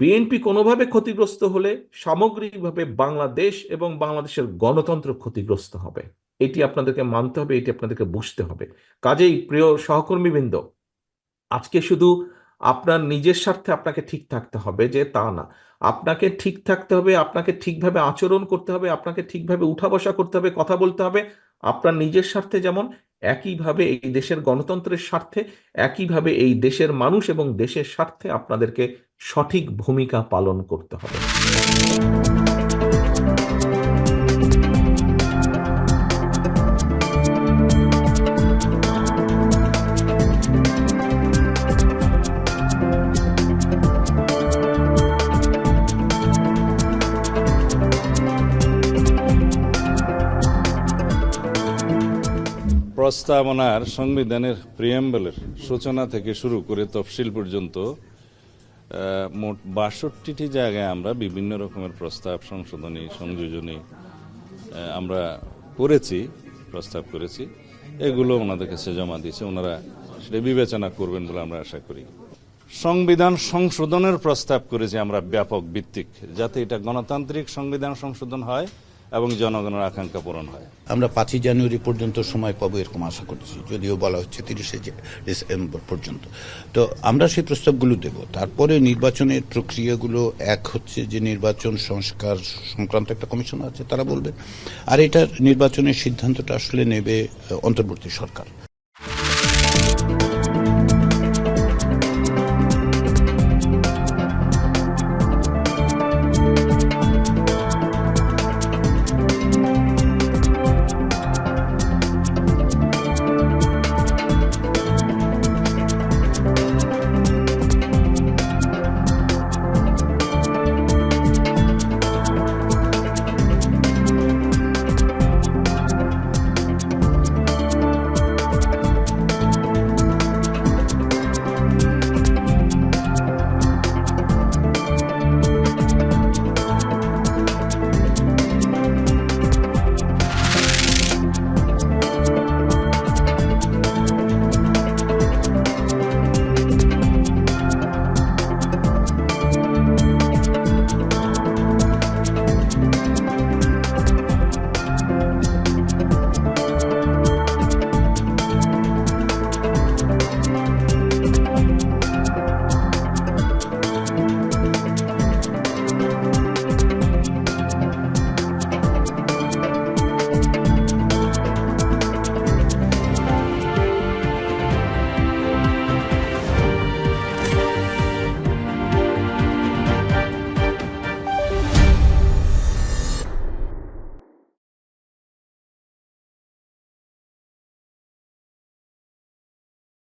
BNP কোনোভাবে ক্ষতিগ্রস্ত হলে সামগ্রিকভাবে বাংলাদেশ এবং বাংলাদেশের গণতন্ত্র ক্ষতিগ্রস্ত হবে। এটি আপনাদেরকে মানতে হবে, এটি আপনাদেরকে বুঝতে হবে। কাজেই প্রিয় সহকর্মীবৃন্দ, আজকে শুধু আপনার নিজের স্বার্থে আপনাকে ঠিক থাকতে হবে যে তা না, আপনাকে ঠিক থাকতে হবে, আপনাকে ঠিকভাবে আচরণ করতে হবে, আপনাকে ঠিকভাবে উঠা বসা করতে হবে, কথা বলতে হবে আপনার নিজের স্বার্থে, যেমন একইভাবে এই দেশের গণতন্ত্রের স্বার্থে, একইভাবে এই দেশের মানুষ এবং দেশের স্বার্থে আপনাদেরকে সঠিক ভূমিকা পালন করতে হবে। প্রস্তাবনার সংবিধানের প্রিয়াম্বলের সূচনা থেকে শুরু করে তফসিল পর্যন্ত মোট ৬২টি জায়গায় আমরা বিভিন্ন রকমের প্রস্তাব, সংশোধনী, সংযোজনী আমরা প্রস্তাব করেছি। এগুলো ওনাদের কাছে জমা দিয়েছে, ওনারা সেটা বিবেচনা করবেন বলে আমরা আশা করি। সংবিধান সংশোধনের প্রস্তাব করেছি আমরা ব্যাপক ভিত্তিক, যাতে এটা গণতান্ত্রিক সংবিধান সংশোধন হয় এবং জনগণের আকাঙ্ক্ষা পূরণ হয়। আমরা ৫ই জানুয়ারি পর্যন্ত সময় পাবো এরকম আশা করছি, যদিও বলা হচ্ছে ৩০শে ডিসেম্বর পর্যন্ত। তো আমরা সেই প্রস্তাবগুলো দেব। তারপরে নির্বাচনের প্রক্রিয়াগুলো এক হচ্ছে যে নির্বাচন সংস্কার সংক্রান্ত একটা কমিশন আছে, তারা বলবেন। আর এটার নির্বাচনের সিদ্ধান্তটা আসলে নেবে অন্তর্বর্তী সরকার।